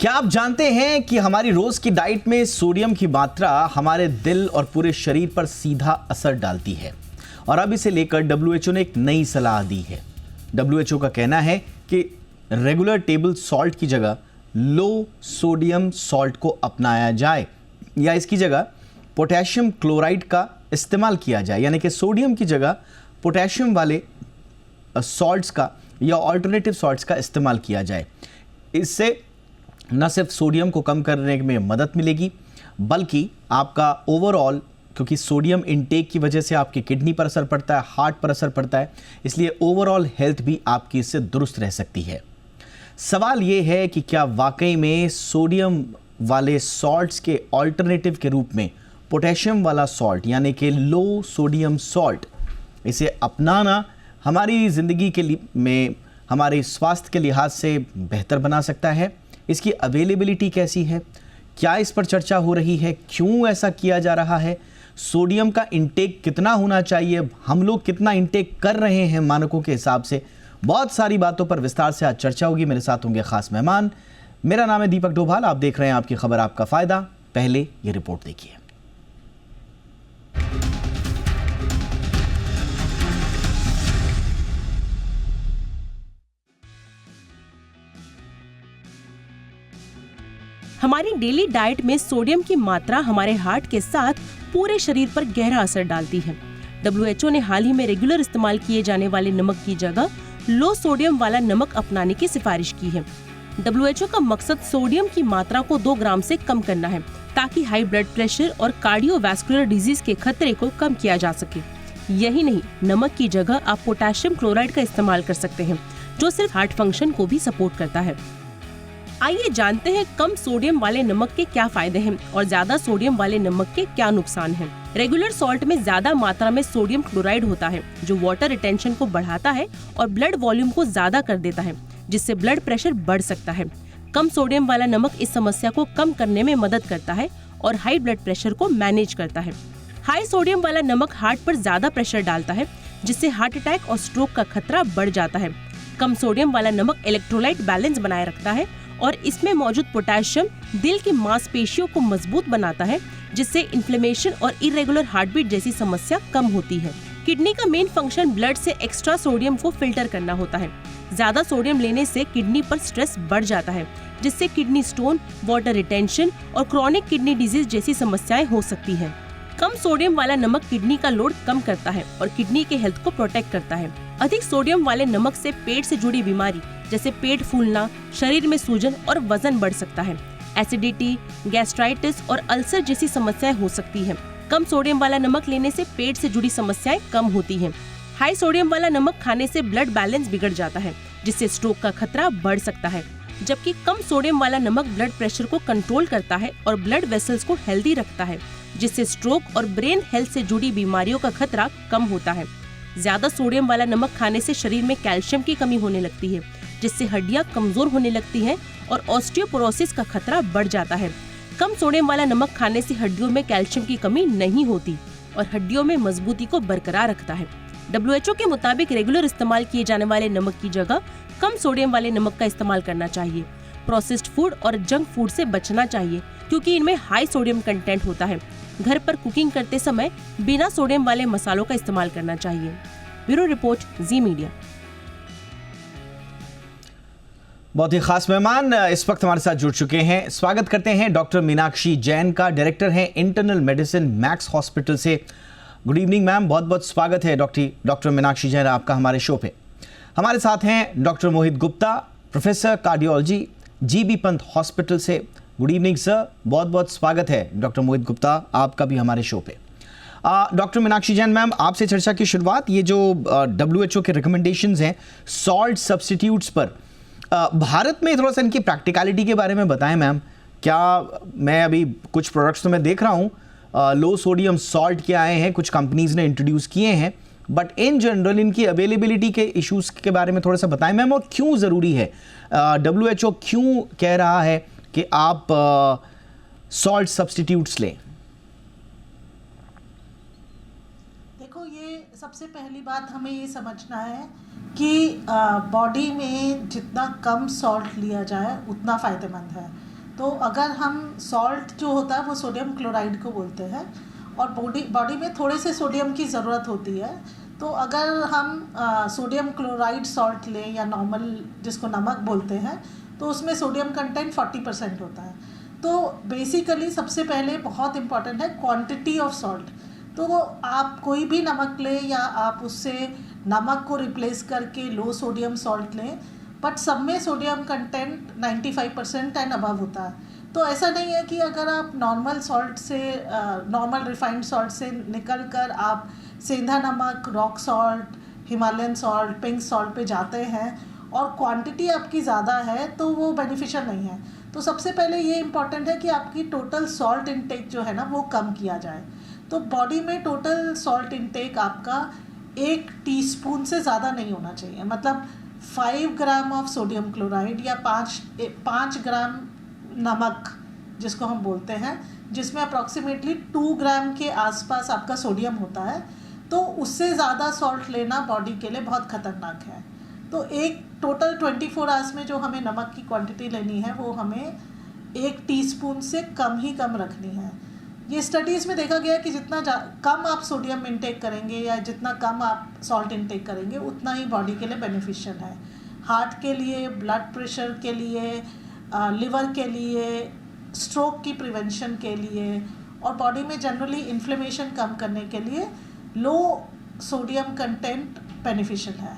क्या आप जानते हैं कि हमारी रोज की डाइट में सोडियम की मात्रा हमारे दिल और पूरे शरीर पर सीधा असर डालती है। और अब इसे लेकर डब्ल्यूएचओ ने एक नई सलाह दी है। डब्ल्यूएचओ का कहना है कि रेगुलर टेबल सॉल्ट की जगह लो सोडियम सॉल्ट को अपनाया जाए या इसकी जगह पोटेशियम क्लोराइड का इस्तेमाल किया जाए, यानी कि सोडियम की जगह पोटेशियम वाले सॉल्ट्स का या ऑल्टरनेटिव सॉल्ट्स का इस्तेमाल किया जाए। इससे न सिर्फ सोडियम को कम करने में मदद मिलेगी बल्कि आपका ओवरऑल, क्योंकि सोडियम इनटेक की वजह से आपकी किडनी पर असर पड़ता है, हार्ट पर असर पड़ता है, इसलिए ओवरऑल हेल्थ भी आपकी इससे दुरुस्त रह सकती है। सवाल ये है कि क्या वाकई में सोडियम वाले सॉल्ट्स के ऑल्टरनेटिव के रूप में पोटेशियम वाला सॉल्ट यानी कि लो सोडियम सॉल्ट, इसे अपनाना हमारी ज़िंदगी के में हमारे स्वास्थ्य के लिहाज से बेहतर बना सकता है? इसकी अवेलेबिलिटी कैसी है? क्या इस पर चर्चा हो रही है? क्यों ऐसा किया जा रहा है? सोडियम का इंटेक कितना होना चाहिए? हम लोग कितना इंटेक कर रहे हैं मानकों के हिसाब से? बहुत सारी बातों पर विस्तार से आज चर्चा होगी। मेरे साथ होंगे खास मेहमान। मेरा नाम है दीपक डोभाल, आप देख रहे हैं आपकी खबर आपका फायदा। पहले ये रिपोर्ट देखिए। हमारी डेली डाइट में सोडियम की मात्रा हमारे हार्ट के साथ पूरे शरीर पर गहरा असर डालती है। डब्ल्यूएचओ ने हाल ही में रेगुलर इस्तेमाल किए जाने वाले नमक की जगह लो सोडियम वाला नमक अपनाने की सिफारिश की है। डब्ल्यूएचओ का मकसद सोडियम की मात्रा को 2 ग्राम से कम करना है ताकि हाई ब्लड प्रेशर और कार्डियोवैस्कुलर डिजीज के खतरे को कम किया जा सके। यही नहीं, नमक की जगह आप पोटेशियम क्लोराइड का इस्तेमाल कर सकते हैं, जो सिर्फ हार्ट फंक्शन को भी सपोर्ट करता है। आइए जानते हैं कम सोडियम वाले नमक के क्या फायदे हैं और ज्यादा सोडियम वाले नमक के क्या नुकसान हैं। रेगुलर सॉल्ट में ज्यादा मात्रा में सोडियम क्लोराइड होता है, जो वाटर रिटेंशन को बढ़ाता है और ब्लड वॉल्यूम को ज्यादा कर देता है, जिससे ब्लड प्रेशर बढ़ सकता है। कम सोडियम वाला नमक इस समस्या को कम करने में मदद करता है और हाई ब्लड प्रेशर को मैनेज करता है। हाई सोडियम वाला नमक हार्ट पर ज्यादा प्रेशर डालता है, जिससे हार्ट अटैक और स्ट्रोक का खतरा बढ़ जाता है। कम सोडियम वाला नमक इलेक्ट्रोलाइट बैलेंस बनाए रखता है और इसमें मौजूद पोटेशियम दिल की मांसपेशियों को मजबूत बनाता है, जिससे इन्फ्लेमेशन और इरेगुलर हार्टबीट जैसी समस्या कम होती है। किडनी का मेन फंक्शन ब्लड से एक्स्ट्रा सोडियम को फिल्टर करना होता है। ज्यादा सोडियम लेने से किडनी पर स्ट्रेस बढ़ जाता है, जिससे किडनी स्टोन, वाटर रिटेंशन और क्रॉनिक किडनी डिजीज जैसी समस्याएं हो सकती है। कम सोडियम वाला नमक किडनी का लोड कम करता है और किडनी के हेल्थ को प्रोटेक्ट करता है। अधिक सोडियम वाले नमक से पेट से जुड़ी बीमारी जैसे पेट फूलना, शरीर में सूजन और वजन बढ़ सकता है। एसिडिटी, गैस्ट्राइटिस और अल्सर जैसी समस्याएं हो सकती हैं। कम सोडियम वाला नमक लेने से पेट से जुड़ी समस्याएं कम होती हैं। हाई सोडियम वाला नमक खाने से ब्लड बैलेंस बिगड़ जाता है, जिससे स्ट्रोक का खतरा बढ़ सकता है। जबकि कम सोडियम वाला नमक ब्लड प्रेशर को कंट्रोल करता है और ब्लड वेसल्स को हेल्दी रखता है, जिससे स्ट्रोक और ब्रेन हेल्थ से जुड़ी बीमारियों का खतरा कम होता है। ज्यादा सोडियम वाला नमक खाने से शरीर में कैल्शियम की कमी होने लगती है, जिससे हड्डियां कमजोर होने लगती हैं और ऑस्टियोपोरोसिस का खतरा बढ़ जाता है। कम सोडियम वाला नमक खाने से हड्डियों में कैल्शियम की कमी नहीं होती और हड्डियों में मजबूती को बरकरार रखता है। डब्ल्यूएचओ के मुताबिक रेगुलर इस्तेमाल किए जाने वाले नमक की जगह कम सोडियम वाले नमक का इस्तेमाल करना चाहिए। प्रोसेस्ड फूड और जंक फूड से बचना चाहिए, क्योंकि इनमें हाई सोडियम कंटेंट होता है। घर पर कुकिंग करते समय बिना सोडियम वाले मसालों का इस्तेमाल करना चाहिए। ब्यूरो रिपोर्ट, जी मीडिया। बहुत ही खास मेहमान इस वक्त हमारे साथ जुड़ चुके हैं। स्वागत करते हैं डॉक्टर मीनाक्षी जैन का, डायरेक्टर हैं इंटरनल मेडिसिन मैक्स हॉस्पिटल से। गुड इवनिंग मैम, बहुत बहुत स्वागत है डॉक्टर मीनाक्षी जैन आपका हमारे शो पे। हमारे साथ हैं doctor Mohit Gupta, professor cardiology, GB Pant hospital से। गुड इवनिंग सर, बहुत बहुत स्वागत है डॉक्टर मोहित गुप्ता आपका भी हमारे शो पे। डॉक्टर मीनाक्षी जैन मैम, आपसे चर्चा की शुरुआत, ये जो डब्ल्यूएचओ के रिकमेंडेशंस हैं सॉल्ट सब्स्टिट्यूट्स पर, भारत में थोड़ा सा इनकी प्रैक्टिकलिटी के बारे में बताएं मैम। क्या मैं अभी कुछ प्रोडक्ट्स तो मैं देख रहा हूँ लो सोडियम सॉल्ट के आए हैं, कुछ कंपनीज ने इंट्रोड्यूस किए हैं, बट इन जनरल इनकी अवेलेबिलिटी के इश्यूज के बारे में थोड़ा सा बताएं मैम, और क्यों ज़रूरी है, डब्ल्यूएचओ क्यों कह रहा है कि आप सॉल्ट सब्स्टिट्यूट्स लें? देखो, ये सबसे पहली बात हमें ये समझना है कि बॉडी में जितना कम सॉल्ट लिया जाए उतना फ़ायदेमंद है। तो अगर हम सॉल्ट जो होता है वो सोडियम क्लोराइड को बोलते हैं, और बॉडी में थोड़े से सोडियम की ज़रूरत होती है। तो अगर हम सोडियम क्लोराइड सॉल्ट लें या नॉर्मल जिसको नमक बोलते हैं, तो उसमें सोडियम कंटेंट 40% होता है। तो बेसिकली सबसे पहले बहुत इम्पॉर्टेंट है क्वांटिटी ऑफ सॉल्ट। तो आप कोई भी नमक लें या आप उससे नमक को रिप्लेस करके लो सोडियम सॉल्ट लें, बट सब में सोडियम कंटेंट 95% एंड अबव होता है। तो ऐसा नहीं है कि अगर आप नॉर्मल सॉल्ट से नॉर्मल रिफाइंड सॉल्ट से निकल कर आप सेंधा नमक, rock salt, Himalayan salt, pink salt पे जाते हैं और क्वांटिटी आपकी ज़्यादा है, तो वो बेनिफिशियल नहीं है। तो सबसे पहले ये इम्पॉर्टेंट है कि आपकी टोटल सॉल्ट इनटेक जो है ना वो कम किया जाए। तो बॉडी में टोटल सॉल्ट इनटेक आपका 1 टीस्पून से ज़्यादा नहीं होना चाहिए। मतलब 5 ग्राम ऑफ सोडियम क्लोराइड या 5 ग्राम नमक जिसको हम बोलते हैं, जिसमें अप्रॉक्सीमेटली 2 ग्राम के आसपास आपका सोडियम होता है, तो उससे ज़्यादा सॉल्ट लेना बॉडी के लिए बहुत ख़तरनाक है। तो एक टोटल 24 आवर्स में जो हमें नमक की क्वांटिटी लेनी है वो हमें 1 टीस्पून से कम ही कम रखनी है। ये स्टडीज़ में देखा गया कि जितना कम आप सोडियम इंटेक करेंगे या जितना कम आप सॉल्ट इंटेक करेंगे उतना ही बॉडी के लिए बेनिफिशियल है। हार्ट के लिए, ब्लड प्रेशर के लिए, लिवर के लिए, स्ट्रोक की प्रिवेंशन के लिए और बॉडी में जनरली इन्फ्लेमेशन कम करने के लिए लो सोडियम कंटेंट बेनिफिशियल है।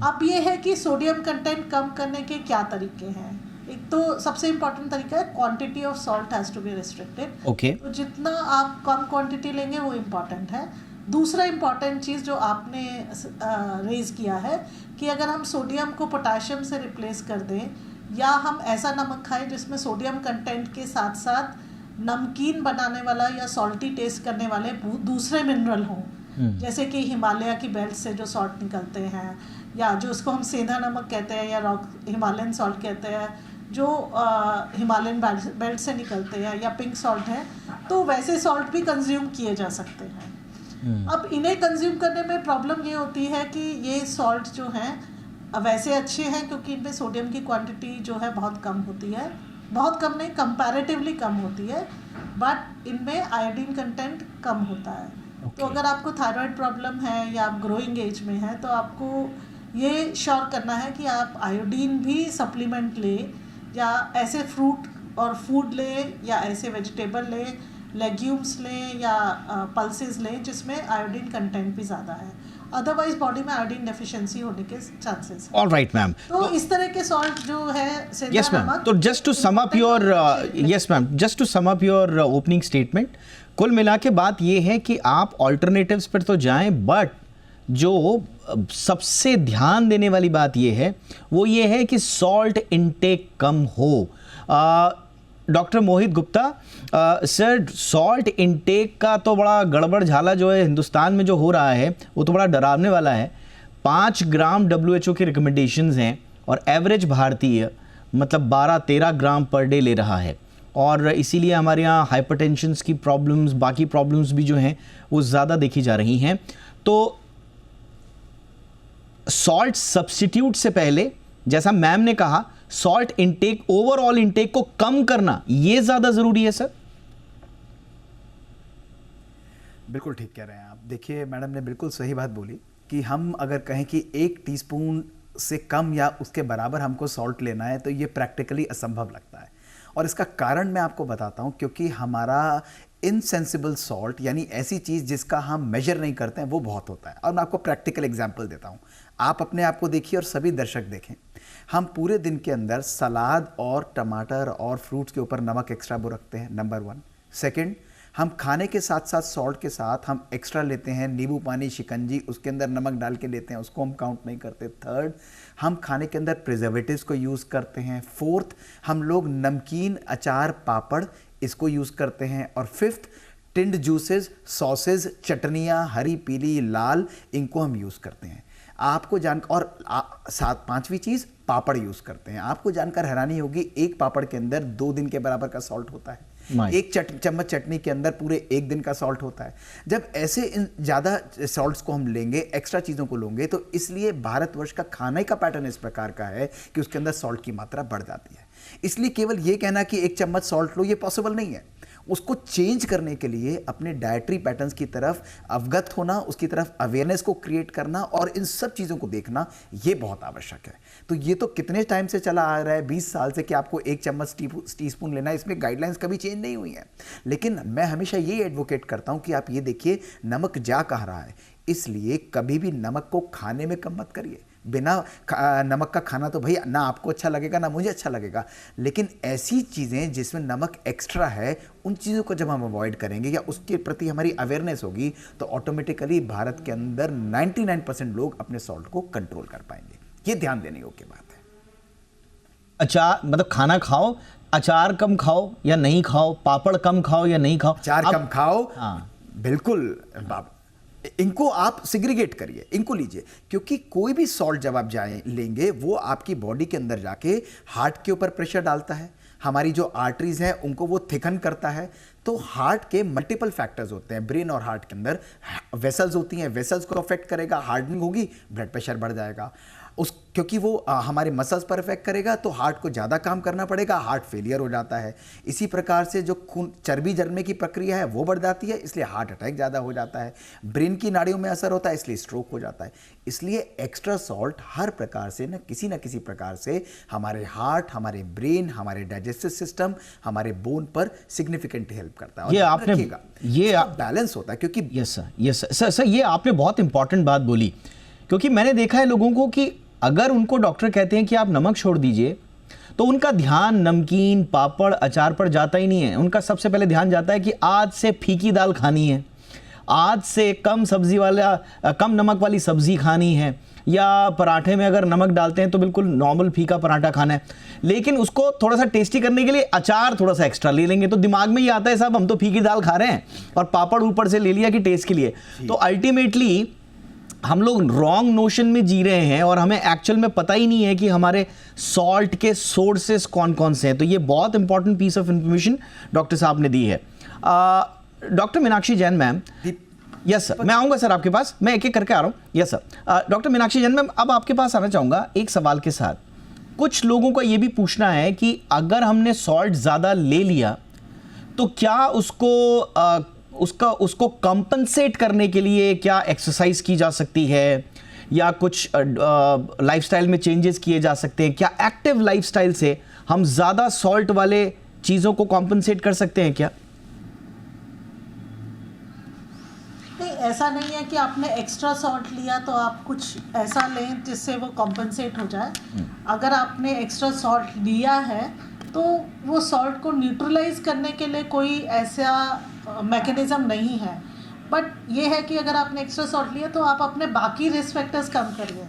अब ये है कि सोडियम कंटेंट कम करने के क्या तरीके हैं। एक तो सबसे इम्पॉर्टेंट तरीका है quantity of salt has to be restricted. Okay. तो जितना आप कम क्वांटिटी लेंगे वो इम्पॉर्टेंट है। दूसरा इम्पॉर्टेंट चीज़ जो आपने रेज़ किया है कि अगर हम सोडियम को पोटाशियम से रिप्लेस कर दें या हम ऐसा नमक खाएं जिसमें सोडियम कंटेंट के साथ साथ नमकीन बनाने वाला या सॉल्टी टेस्ट करने वाले दूसरे मिनरल हों, जैसे कि हिमालय की बेल्ट से जो सॉल्ट निकलते हैं या जो उसको हम सेंधा नमक कहते हैं या रॉक हिमालयन सॉल्ट कहते हैं जो हिमालयन बेल्ट से निकलते हैं या पिंक सॉल्ट है, तो वैसे सॉल्ट भी कंज्यूम किए जा सकते हैं। अब इन्हें कंज्यूम करने में प्रॉब्लम ये होती है कि ये सॉल्ट जो हैं वैसे अच्छे हैं क्योंकि इनमें सोडियम की क्वांटिटी जो है बहुत कम होती है, बहुत कम नहीं, कंपैरेटिवली कम होती है, बट इनमें आयोडीन कंटेंट कम होता है। तो अगर आपको थायराइड प्रॉब्लम है या आप ग्रोइंग एज में हैं तो आपको ये श्योर करना है कि आप आयोडीन भी सप्लीमेंट लें या ऐसे फ्रूट और फूड लें या ऐसे वेजिटेबल लें, लेग्यूम्स लें या पल्सेस लें जिसमें आयोडीन कंटेंट भी ज़्यादा है। अदरवाइज बॉडी में आयोडीन डेफिशिएंसी होने के चांसेस हैं। Alright ma'am. तो इस तरह के सॉल्ट जो है यस मैम, तो just to sum up your yes ma'am, just to sum up your opening statement, कुल मिला के बात ये है कि आप ऑल्टरनेटिव्स पर तो जाएं, बट जो सबसे ध्यान देने वाली बात ये है वो ये है कि सॉल्ट इनटेक कम हो। Doctor Mohit Gupta sir, salt intake का तो बड़ा गड़बड़ झाला जो है हिंदुस्तान में जो हो रहा है वो तो बड़ा डरावने वाला है। 5 ग्राम WHO के रिकमेंडेशंस हैं और एवरेज भारतीय मतलब 12-13 ग्राम पर डे ले रहा है, और इसीलिए हमारे यहाँ हाइपरटेंशन की प्रॉब्लम्स, बाकी प्रॉब्लम्स भी जो हैं वो ज़्यादा देखी जा रही हैं। तो सॉल्ट सब्स्टिट्यूट से पहले, जैसा मैम ने कहा, सॉल्ट इनटेक, ओवरऑल इनटेक को कम करना ये ज़्यादा ज़रूरी है सर। बिल्कुल ठीक कह रहे हैं आप। देखिए मैडम ने बिल्कुल सही बात बोली कि हम अगर कहें कि 1 टीस्पून से कम या उसके बराबर हमको सॉल्ट लेना है तो ये प्रैक्टिकली असंभव लगता है, और इसका कारण मैं आपको बताता हूँ। क्योंकि हमारा इनसेंसिबल सॉल्ट यानी ऐसी चीज़ जिसका हम मेजर नहीं करते हैं वो बहुत होता है। और मैं आपको प्रैक्टिकल एग्जांपल देता हूँ, आप अपने आप को देखिए और सभी दर्शक देखें। हम पूरे दिन के अंदर सलाद और टमाटर और फ्रूट्स के ऊपर नमक एक्स्ट्रा वो रखते हैं, नंबर 1। सेकंड, हम खाने के साथ साथ सॉल्ट के साथ हम एक्स्ट्रा लेते हैं नींबू पानी, शिकंजी, उसके अंदर नमक डाल के लेते हैं, उसको हम काउंट नहीं करते। थर्ड, हम खाने के अंदर प्रिजर्वेटिव्स को यूज़ करते हैं। फोर्थ, हम लोग नमकीन, अचार, पापड़ इसको यूज़ करते हैं। और फिफ्थ, टिंड जूसेस, सॉसेज, चटनियाँ, हरी, पीली, लाल, इनको हम यूज़ करते हैं। आपको और 5वीं चीज़, पापड़ यूज़ करते हैं। आपको जानकर हैरानी होगी, एक पापड़ के अंदर 2 दिन के बराबर का सॉल्ट होता है। Right. एक चम्मच चटनी के अंदर पूरे एक दिन का सॉल्ट होता है। जब ऐसे ज़्यादा सॉल्ट्स को हम लेंगे, एक्स्ट्रा चीज़ों को लेंगे, तो इसलिए भारतवर्ष का खाने का पैटर्न इस प्रकार का है कि उसके अंदर सॉल्ट की मात्रा बढ़ जाती है। इसलिए केवल ये कहना कि एक चम्मच सॉल्ट लो, ये पॉसिबल नहीं है। उसको चेंज करने के लिए अपने डाइटरी पैटर्न्स की तरफ अवगत होना, उसकी तरफ अवेयरनेस को क्रिएट करना और इन सब चीज़ों को देखना, ये बहुत आवश्यक है। तो ये तो कितने टाइम से चला आ रहा है, 20 साल से, कि आपको एक चम्मच टीस्पून लेना है। इसमें गाइडलाइंस कभी चेंज नहीं हुई हैं। लेकिन मैं हमेशा ये एडवोकेट करता हूँ कि आप ये देखिए, नमक जा कह रहा है, इसलिए कभी भी नमक को खाने में कम मत करिए। बिना नमक का खाना तो भाई ना आपको अच्छा लगेगा ना मुझे अच्छा लगेगा, लेकिन ऐसी चीज़ें जिसमें नमक एक्स्ट्रा है, उन चीज़ों को जब हम अवॉइड करेंगे या उसके प्रति हमारी अवेयरनेस होगी, तो ऑटोमेटिकली भारत के अंदर 99% लोग अपने सॉल्ट को कंट्रोल कर पाएंगे। ये ध्यान देने योग्य बात है। अचार मतलब खाना खाओ, अचार कम खाओ या नहीं खाओ, पापड़ कम खाओ या नहीं खाओ, अचार कम खाओ। हाँ, बिल्कुल बाबा, इनको आप सिग्रीगेट करिए, इनको लीजिए, क्योंकि कोई भी सॉल्ट जब आप लेंगे, वो आपकी बॉडी के अंदर जाके हार्ट के ऊपर प्रेशर डालता है, हमारी जो आर्टरीज हैं उनको वो थिकन करता है। तो हार्ट के मल्टीपल फैक्टर्स होते हैं, ब्रेन और हार्ट के अंदर वेसल्स होती हैं, वेसल्स को अफेक्ट करेगा, हार्डनिंग होगी, ब्लड प्रेशर बढ़ जाएगा। क्योंकि वो हमारे मसल्स पर इफेक्ट करेगा, तो हार्ट को ज़्यादा काम करना पड़ेगा, हार्ट फेलियर हो जाता है। इसी प्रकार से जो खून चर्बी जमने की प्रक्रिया है वो बढ़ जाती है, इसलिए हार्ट अटैक ज़्यादा हो जाता है। ब्रेन की नाड़ियों में असर होता है, इसलिए स्ट्रोक हो जाता है। इसलिए एक्स्ट्रा सॉल्ट हर प्रकार से न किसी प्रकार से हमारे हार्ट, हमारे ब्रेन, हमारे डाइजेस्टिव सिस्टम, हमारे बोन पर सिग्निफिकेंट हेल्प करता है। ये आपने बैलेंस होता है, क्योंकि यस सर, ये आपने बहुत इंपॉर्टेंट बात बोली, क्योंकि मैंने देखा है लोगों को कि अगर उनको डॉक्टर कहते हैं कि आप नमक छोड़ दीजिए, तो उनका ध्यान नमकीन, पापड़, अचार पर जाता ही नहीं है। उनका सबसे पहले ध्यान जाता है कि आज से फीकी दाल खानी है, आज से कम नमक वाली सब्जी खानी है, या पराठे में अगर नमक डालते हैं तो बिल्कुल नॉर्मल फीका पराठा खाना है। लेकिन उसको थोड़ा सा टेस्टी करने के लिए अचार थोड़ा सा एक्स्ट्रा ले लेंगे, तो दिमाग में ये आता है साहब हम तो फीकी दाल खा रहे हैं और पापड़ ऊपर से ले लिया कि टेस्ट के लिए। तो अल्टीमेटली हम लोग रॉन्ग नोशन में जी रहे हैं और हमें एक्चुअल में पता ही नहीं है कि हमारे सॉल्ट के सोर्सेस कौन कौन से हैं। तो ये बहुत important piece of information doctor साहब ने दी है। Doctor Meenakshi Jain ma'am, yes sir, मैं आऊँगा सर आपके पास, मैं एक एक करके आ रहा हूँ। Yes sir, doctor Meenakshi Jain ma'am, अब आपके पास आना चाहूँगा एक सवाल के साथ। कुछ लोगों का ये भी पूछना है कि अगर हमने सॉल्ट ज़्यादा ले लिया तो क्या उसको कंपनसेट करने के लिए क्या एक्सरसाइज की जा सकती है, या कुछ लाइफस्टाइल में चेंजेस किए जा सकते हैं? क्या एक्टिव लाइफस्टाइल से हम ज़्यादा सॉल्ट वाले चीज़ों को कंपनसेट कर सकते हैं क्या? नहीं, ऐसा नहीं है कि आपने एक्स्ट्रा सॉल्ट लिया तो आप कुछ ऐसा लें जिससे वो कॉम्पनसेट हो जाए। अगर आपने एक्स्ट्रा सॉल्ट लिया है तो वो सॉल्ट को न्यूट्रलाइज करने के लिए कोई ऐसा मैकेनिज़्म नहीं है। बट ये है कि अगर आपने एक्स्ट्रा सॉल्ट लिया तो आप अपने बाकी रिस्क फैक्टर्स कम करिए।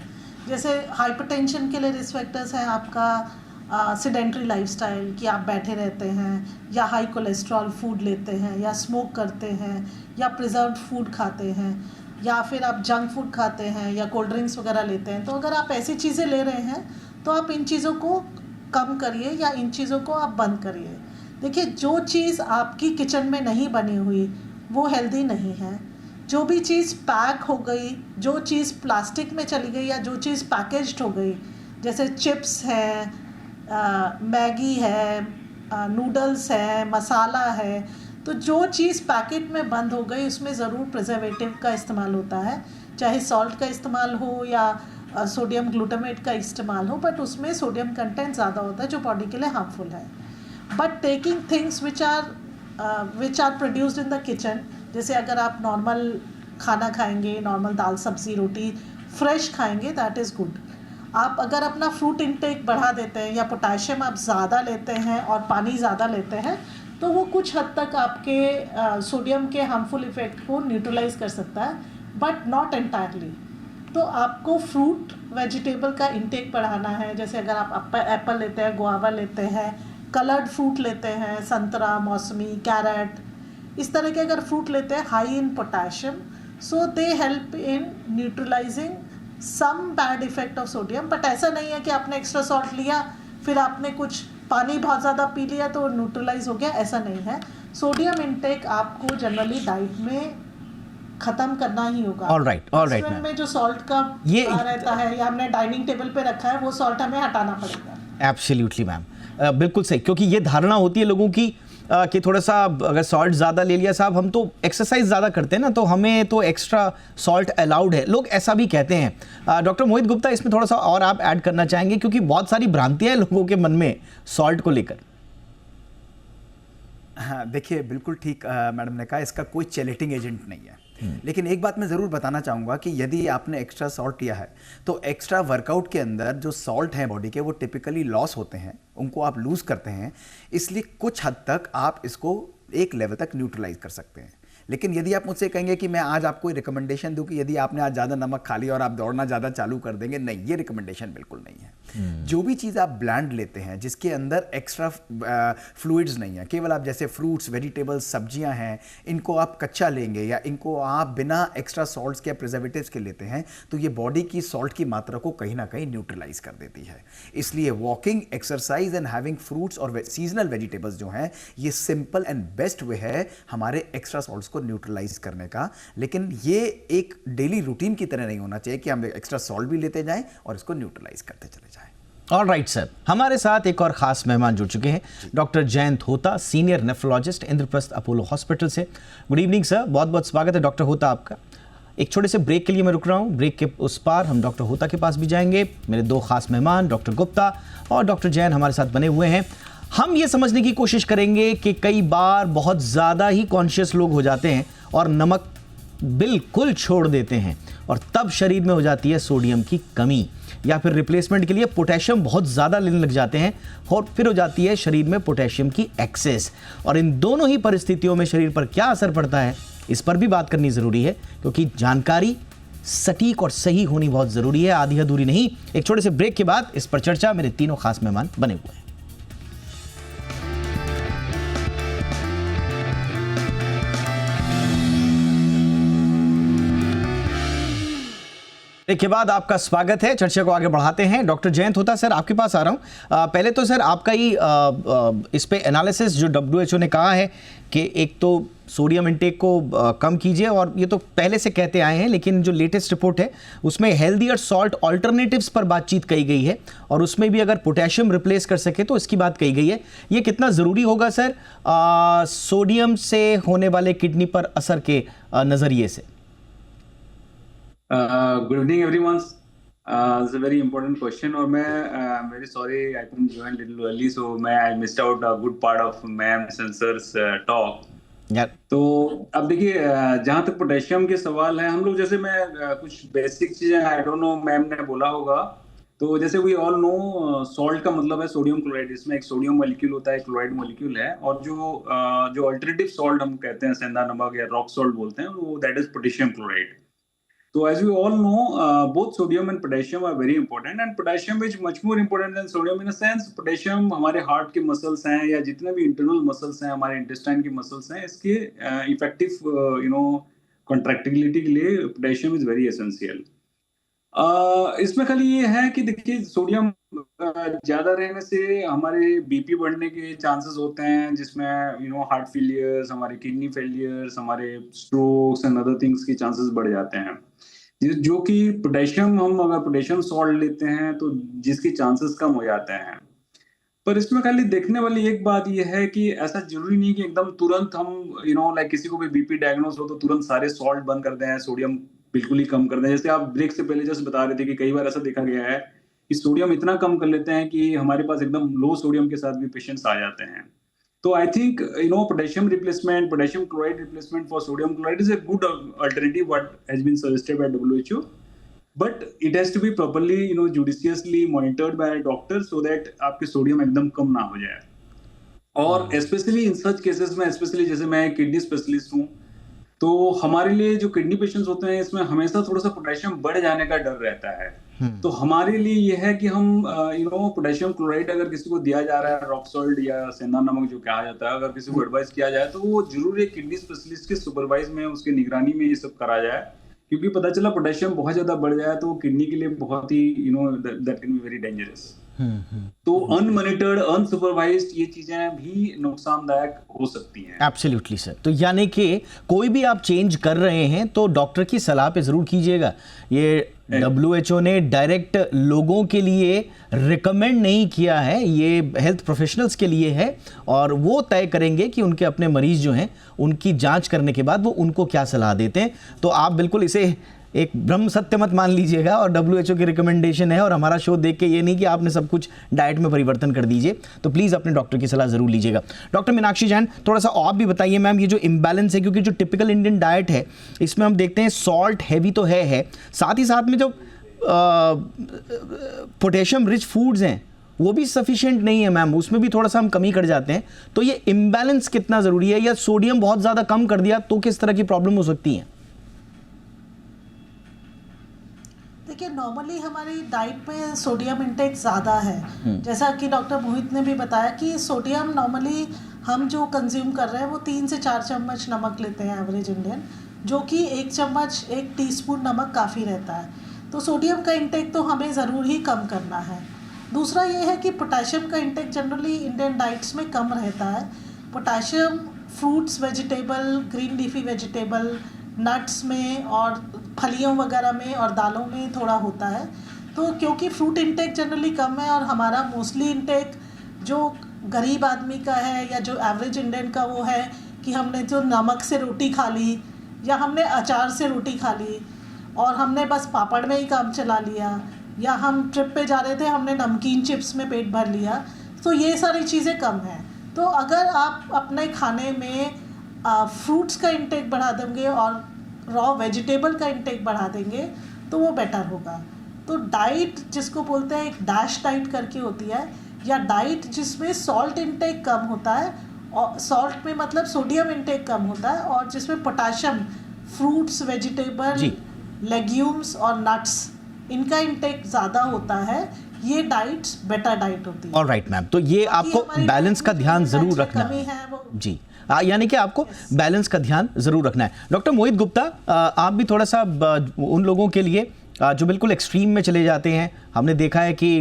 जैसे हाइपरटेंशन के लिए रिस्क फैक्टर्स हैं आपका सेडेंटरी लाइफस्टाइल, कि आप बैठे रहते हैं, या हाई कोलेस्ट्रॉल फूड लेते हैं, या स्मोक करते हैं, या प्रिजर्व्ड फूड खाते हैं, या फिर आप जंक फूड खाते हैं, या कोल्ड ड्रिंक्स वगैरह लेते हैं। तो अगर आप ऐसी चीज़ें ले रहे हैं तो आप इन चीज़ों को कम करिए या इन चीज़ों को आप बंद करिए। देखिए, जो चीज़ आपकी किचन में नहीं बनी हुई वो हेल्दी नहीं है। जो भी चीज़ पैक हो गई, जो चीज़ प्लास्टिक में चली गई, या जो चीज़ पैकेज्ड हो गई, जैसे चिप्स है, मैगी है, नूडल्स है, मसाला है, तो जो चीज़ पैकेट में बंद हो गई उसमें ज़रूर प्रिजर्वेटिव का इस्तेमाल होता है, चाहे सॉल्ट का इस्तेमाल हो या सोडियम ग्लूटामेट का इस्तेमाल हो, बट उसमें सोडियम कंटेंट ज़्यादा होता है जो बॉडी के लिए हार्मफुल है। But taking things which are produced in the kitchen, जैसे अगर आप नॉर्मल खाना खाएंगे, नॉर्मल दाल सब्जी रोटी फ्रेश खाएंगे, दैट इज़ गुड। आप अगर अपना फ्रूट इंटेक बढ़ा देते हैं या पोटेशियम आप ज़्यादा लेते हैं और पानी ज़्यादा लेते हैं तो वो कुछ हद तक आपके सोडियम के हार्मफुल इफ़ेक्ट को न्यूट्रलाइज कर सकता है, बट नॉट एंटायरली। तो आपको फ्रूट वेजिटेबल का इंटेक बढ़ाना है। जैसे अगर आप एप्पल लेते हैं, गुआवा लेते हैं, कलर्ड फ्रूट लेते हैं, संतरा, मौसमी, कैरेट, इस तरह के अगर फ्रूट लेते हैं high in potassium, so they help in neutralizing some bad effect of sodium. But ऐसा नहीं है कि आपने एक्स्ट्रा सॉल्ट लिया फिर आपने कुछ पानी बहुत ज़्यादा पी लिया तो न्यूट्रलाइज हो गया, ऐसा नहीं है। सोडियम इनटेक आपको जनरली डाइट में ख़त्म करना ही होगा। All right, रेस्टोरेंट में जो सॉल्ट का रहता है या हमने डाइनिंग टेबल पे रखा है, वो सॉल्ट हमें हटाना पड़ेगा। एब्सोल्युटली मैम, बिल्कुल सही, क्योंकि ये धारणा होती है लोगों की कि थोड़ा सा अगर सॉल्ट ज़्यादा ले लिया साहब, हम तो एक्सरसाइज ज़्यादा करते हैं ना, तो हमें तो एक्स्ट्रा सॉल्ट अलाउड है, लोग ऐसा भी कहते हैं। डॉक्टर मोहित गुप्ता, इसमें थोड़ा सा और आप ऐड करना चाहेंगे, क्योंकि बहुत सारी भ्रांतियां हैं लोगों के मन में सॉल्ट को लेकर। हाँ, देखिए बिल्कुल ठीक मैडम ने कहा, इसका कोई चैलेटिंग एजेंट नहीं है। लेकिन एक बात मैं ज़रूर बताना चाहूँगा कि यदि आपने एक्स्ट्रा सॉल्ट लिया है तो एक्स्ट्रा वर्कआउट के अंदर जो सॉल्ट हैं बॉडी के, वो टिपिकली लॉस होते हैं, उनको आप लूज़ करते हैं। इसलिए कुछ हद तक आप इसको एक लेवल तक न्यूट्रलाइज कर सकते हैं। लेकिन यदि आप मुझसे कहेंगे कि मैं आज आपको रिकमेंडेशन दूं कि यदि आपने आज ज़्यादा नमक खा लिया और आप दौड़ना ज़्यादा चालू कर देंगे, नहीं, ये रिकमेंडेशन बिल्कुल नहीं है। जो भी चीज़ आप ब्लैंड लेते हैं जिसके अंदर एक्स्ट्रा फ्लूइड्स नहीं है, केवल आप जैसे फ्रूट्स, वेजिटेबल्स, सब्जियां हैं, इनको आप कच्चा लेंगे या इनको आप बिना एक्स्ट्रा सॉल्ट्स के, प्रिजर्वेटिव्स के लेते हैं, तो ये बॉडी की सॉल्ट की मात्रा को कहीं ना कहीं न्यूट्रलाइज कर देती है। इसलिए walking, exercise and having fruits और सीजनल वेजिटेबल्स जो हैं, ये सिंपल एंड बेस्ट वे है हमारे एक्स्ट्रा सॉल्ट्स को न्यूट्रलाइज करने का। लेकिन ये एक डेली रूटीन की तरह नहीं होना चाहिए कि हम एक्स्ट्रा सॉल्ट भी लेते जाएं और इसको न्यूट्रलाइज करते चले जाएं। ऑलराइट सर, हमारे साथ एक और खास मेहमान जुड़ चुके हैं, डॉक्टर जयंत होता, senior nephrologist, Indraprastha Apollo hospital से। गुड इवनिंग सर, बहुत बहुत स्वागत है डॉक्टर होता आपका। एक छोटे से ब्रेक के लिए मैं रुक रहा हूँ, ब्रेक के उस पार हम डॉक्टर होता के पास भी जाएंगे। मेरे दो खास मेहमान डॉक्टर गुप्ता और डॉक्टर जैन हमारे साथ बने हुए हैं। हम ये समझने की कोशिश करेंगे कि कई बार बहुत ज़्यादा ही कॉन्शियस लोग हो जाते हैं और नमक बिल्कुल छोड़ देते हैं, और तब शरीर में हो जाती है सोडियम की कमी, या फिर रिप्लेसमेंट के लिए पोटेशियम बहुत ज़्यादा लेने लग जाते हैं और फिर हो जाती है शरीर में पोटेशियम की एक्सेस। और इन दोनों ही परिस्थितियों में शरीर पर क्या असर पड़ता है, इस पर भी बात करनी ज़रूरी है, क्योंकि जानकारी सटीक और सही होनी बहुत ज़रूरी है, आधी अधूरी नहीं। एक छोटे से ब्रेक के बाद इस पर चर्चा, मेरे तीनों खास मेहमान बने हुए हैं। के बाद आपका स्वागत है, चर्चा को आगे बढ़ाते हैं। डॉक्टर जयंत होता सर, आपके पास आ रहा हूं। पहले तो सर आपका ही इस पे एनालिसिस, जो WHO ने कहा है कि एक तो सोडियम इंटेक को कम कीजिए, और ये तो पहले से कहते आए हैं, लेकिन जो लेटेस्ट रिपोर्ट है उसमें हेल्दियर सॉल्ट ऑल्टरनेटिव्स पर बातचीत कही गई है, और उसमें भी अगर पोटेशियम रिप्लेस कर सके तो इसकी बात कही गई है। ये कितना ज़रूरी होगा सर सोडियम से होने वाले किडनी पर असर के नज़रिए से? Good evening, everyone. It's a very important question, और मैं very sorry I couldn't join a little early, so I missed out a good part of ma'am's and sir's talk. तो अब देखिए, जहाँ तक पोटेशियम के सवाल है, हम लोग जैसे मैं कुछ बेसिक चीजें, आई डोंट नो मैम ने बोला होगा, तो जैसे वी ऑल नो सॉल्ट का मतलब है सोडियम क्लोराइड। इसमें एक सोडियम मॉलिक्यूल होता है, एक क्लोराइड मॉलिक्यूल है, और जो अल्टरनेटिव सॉल्ट हम कहते हैं, सेंधा नमक या रॉक सॉल्ट बोलते हैं, वो that is potassium chloride. So as we all know, both sodium and potassium are very important, and potassium is much more important than sodium in a sense. Potassium हमारे हार्ट के muscles हैं या जितने भी internal muscles हैं, हमारे intestine के muscles हैं, इसके इफेक्टिव कॉन्ट्रैक्टिबिलिटी के लिए पोटेशियम इज वेरी एसेंशियल। इसमें खाली ये है कि देखिए, सोडियम ज्यादा रहने से हमारे बीपी बढ़ने के चांसेस होते हैं, जिसमें हार्ट फेलियर्स, हमारे किडनी फेलियर्स, हमारे स्ट्रोक्स एंड अदर थिंग्स के चांसेस बढ़ जाते हैं। जो कि पोटेशियम, हम अगर पोटेशियम सॉल्ट लेते हैं तो जिसके चांसेस कम हो जाते हैं। पर इसमें खाली देखने वाली एक बात यह है कि ऐसा जरूरी नहीं कि एकदम तुरंत हम लाइक किसी को भी बीपी डायग्नोस हो तो तुरंत सारे सॉल्ट बंद कर दें, सोडियम बिल्कुल ही कम कर दें। जैसे आप ब्रेक से पहले जैसे बता रहे थे कि कई बार ऐसा देखा गया है कि सोडियम इतना कम कर लेते हैं कि हमारे पास एकदम लो सोडियम के साथ भी पेशेंट्स आ जाते हैं। तो I think potassium replacement, potassium chloride replacement for sodium chloride is a good alternative what has been suggested by WHO, but it has to be properly judiciously monitored by doctor, so that आपके sodium एकदम कम ना हो जाए। और specially in such cases में, specially जैसे मैं किडनी स्पेशलिस्ट हूँ, तो हमारे लिए जो किडनी पेशेंट्स होते हैं, इसमें हमेशा थोड़ा सा पोटेशियम बढ़ जाने का डर रहता है। तो हमारे लिए यह है कि हम पोटेशियम क्लोराइड अगर किसी को दिया जा रहा है, रॉक सॉल्ट या सेंधा नमक जो कहा जाता है, अगर किसी को एडवाइस किया जाए तो वो जरूर एक किडनी स्पेशलिस्ट के सुपरवाइज में, उसके निगरानी में ये सब करा जाए, क्योंकि पता चला पोटेशियम बहुत ज्यादा बढ़ जाए तो किडनी के लिए बहुत ही that can be very dangerous. तो अनमॉनिटर्ड, अनसुपरवाइज्ड ये चीजें भी नुकसानदायक हो सकती हैं। Absolutely sir. तो यानी कि कोई भी आप चेंज कर रहे हैं तो डॉक्टर की सलाह पे ज़रूर कीजिएगा। ये WHO ने डायरेक्ट लोगों के लिए रिकमेंड नहीं किया है, ये हेल्थ प्रोफेशनल्स के लिए है, और वो तय करेंगे कि उनके अपने मरीज जो हैं उनकी जांच करने के बाद वो उनको क्या सलाह देते हैं। तो आप बिल्कुल इसे एक ब्रह्म सत्य मत मान लीजिएगा, और WHO की रिकमेंडेशन है, और हमारा शो देख के ये नहीं कि आपने सब कुछ डाइट में परिवर्तन कर दीजिए। तो प्लीज़ अपने डॉक्टर की सलाह ज़रूर लीजिएगा। डॉक्टर मीनाक्षी जैन, थोड़ा सा आप भी बताइए मैम, ये जो इम्बैलेंस है, क्योंकि जो टिपिकल इंडियन डाइट है इसमें हम देखते हैं सॉल्ट हैवी तो है, साथ ही साथ में जो पोटेशियम रिच फूड्स हैं वो भी सफिशिएंट नहीं है मैम, उसमें भी थोड़ा सा हम कमी कर जाते हैं। तो ये इम्बैलेंस कितना ज़रूरी है, या सोडियम बहुत ज़्यादा कम कर दिया तो किस तरह की प्रॉब्लम हो सकती है? देखिए, नॉर्मली हमारी डाइट में सोडियम इंटेक ज़्यादा है। जैसा कि डॉक्टर मोहित ने भी बताया कि सोडियम नॉर्मली हम जो कंज्यूम कर रहे हैं वो 3 से 4 चम्मच नमक लेते हैं एवरेज इंडियन, जो कि 1 चम्मच 1 टीस्पून नमक काफ़ी रहता है। तो सोडियम का इंटेक तो हमें ज़रूर ही कम करना है। दूसरा ये है कि पोटेशियम का इंटेक जनरली इंडियन डाइट्स में कम रहता है। Potassium fruits, vegetable, green leafy vegetable, nuts में और फलियों वगैरह में और दालों में थोड़ा होता है। तो क्योंकि फ्रूट इंटेक जनरली कम है और हमारा मोस्टली इंटेक जो गरीब आदमी का है या जो एवरेज इंडियन का वो है कि हमने जो नमक से रोटी खा ली या हमने अचार से रोटी खा ली और हमने बस पापड़ में ही काम चला लिया, या हम ट्रिप पे जा रहे थे हमने नमकीन चिप्स में पेट भर लिया, तो ये सारी चीज़ें कम हैं। तो अगर आप अपने खाने में फ्रूट्स का इंटेक बढ़ा देंगे और रॉ वेजिटेबल का इंटेक बढ़ा देंगे तो वो बेटर होगा। तो डाइट जिसको बोलते हैं एक डैश डाइट करके होती है, या डाइट जिसमें सॉल्ट इंटेक कम होता है, और सॉल्ट में मतलब सोडियम इंटेक कम होता है, और जिसमें पोटेशियम फ्रूट्स, वेजिटेबल, लेग्यूम्स और नट्स इनका इंटेक ज़्यादा होता है, ये डाइट्स बेटर डाइट होती है। ऑलराइट मैम, तो ये आपको बैलेंस का ध्यान ज़रूर रखना है जी, यानी कि आपको बैलेंस का ध्यान ज़रूर रखना है। डॉक्टर मोहित गुप्ता, आप भी थोड़ा सा उन लोगों के लिए जो बिल्कुल एक्सट्रीम में चले जाते हैं, हमने देखा है कि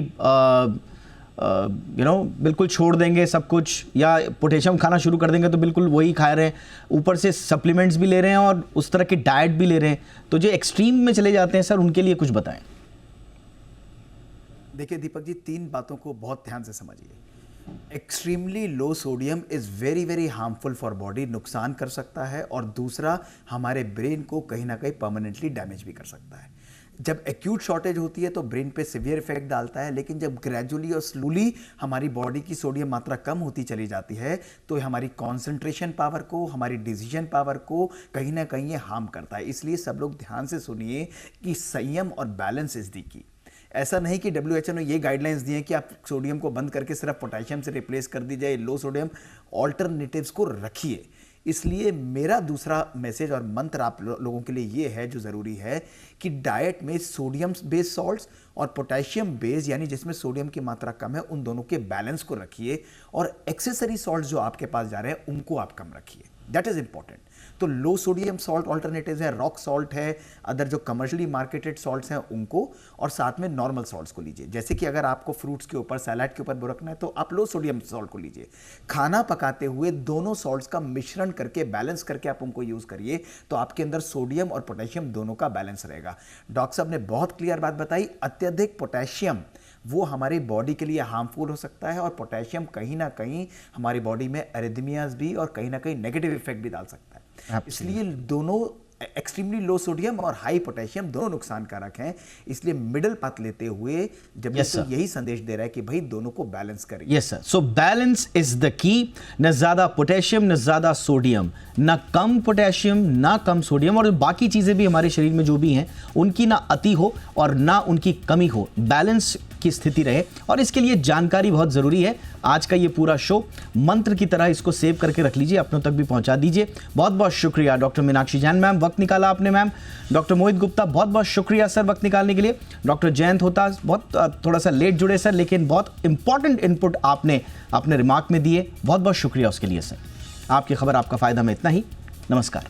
बिल्कुल छोड़ देंगे सब कुछ, या पोटेशियम खाना शुरू कर देंगे तो बिल्कुल वही खा रहे हैं, ऊपर से सप्लीमेंट्स भी ले रहे हैं और उस तरह की डाइट भी ले रहे हैं, तो जो एक्सट्रीम में चले जाते हैं सर, उनके लिए कुछ बताएं। देखिए दीपक जी, 3 बातों को बहुत ध्यान से समझिए। Extremely low sodium is very very harmful for body, नुकसान कर सकता है, और दूसरा हमारे ब्रेन को कहीं ना कहीं परमानेंटली डैमेज भी कर सकता है। जब एक्यूट शॉर्टेज होती है तो ब्रेन पे सिवियर इफेक्ट डालता है, लेकिन जब ग्रेजुअली और स्लोली हमारी बॉडी की सोडियम मात्रा कम होती चली जाती है तो हमारी कॉन्सेंट्रेशन पावर को, हमारी डिसीजन पावर को कहीं ना कहीं ये हार्म करता है। इसलिए सब लोग ध्यान से सुनिए कि संयम और बैलेंस इज दी की। ऐसा नहीं कि WHO ने ये गाइडलाइंस दी हैं कि आप सोडियम को बंद करके सिर्फ पोटेशियम से रिप्लेस कर दीजिए, लो सोडियम ऑल्टरनेटिव्स को रखिए। इसलिए मेरा दूसरा मैसेज और मंत्र आप लोगों के लिए ये है जो ज़रूरी है कि डाइट में सोडियम बेस्ड सॉल्ट्स और पोटेशियम बेस्ड, यानी जिसमें सोडियम की मात्रा कम है, उन दोनों के बैलेंस को रखिए, और एक्सेसरी सॉल्ट जो आपके पास जा रहे हैं उनको आप कम रखिए। That is important. तो लो सोडियम सॉल्ट ऑल्टरनेटिव्स है, रॉक सॉल्ट है, अदर जो कमर्शियली मार्केटेड सॉल्ट्स हैं उनको, और साथ में नॉर्मल सॉल्ट्स को लीजिए। जैसे कि अगर आपको फ्रूट्स के ऊपर, सैलाड के ऊपर बुरकना है तो आप लो सोडियम सॉल्ट को लीजिए। खाना पकाते हुए दोनों सॉल्ट्स का मिश्रण करके, बैलेंस करके आप उनको यूज करिए, तो आपके अंदर सोडियम और पोटेशियम दोनों का बैलेंस रहेगा। डॉक्टर साहब ने बहुत क्लियर बात बताई, अत्यधिक पोटेशियम वो हमारी बॉडी के लिए हार्मफुल हो सकता है, और पोटेशियम कहीं ना कहीं हमारी बॉडी में एरिथमियाज भी और कहीं ना कहीं नेगेटिव इफेक्ट भी डाल सकता है। इसलिए दोनों एक्सट्रीमली लो सोडियम और हाई पोटेशियम दोनों नुकसान कारक हैं। इसलिए मिडिल पाथ लेते हुए जब यही संदेश दे रहा है कि भाई दोनों को बैलेंस करिए। Yes sir, so balance is the key. न ज्यादा पोटेशियम न ज्यादा सोडियम, न कम पोटेशियम ना कम सोडियम, और बाकी चीजें भी हमारे शरीर में जो भी हैं उनकी ना अति हो और ना उनकी कमी हो, बैलेंस की स्थिति रहे। और इसके लिए जानकारी बहुत जरूरी है। आज का ये पूरा शो मंत्र की तरह इसको सेव करके रख लीजिए, अपनों तक भी पहुंचा दीजिए। बहुत बहुत शुक्रिया डॉक्टर मीनाक्षी जैन मैम, वक्त निकाला आपने मैम। डॉक्टर मोहित गुप्ता, बहुत बहुत शुक्रिया सर वक्त निकालने के लिए। डॉक्टर जयंत होता, बहुत थोड़ा सा लेट जुड़े सर, लेकिन बहुत इंपॉर्टेंट इनपुट आपने अपने रिमार्क में दिए, बहुत बहुत शुक्रिया उसके लिए सर। आपकी खबर आपका फायदा में इतना ही। नमस्कार।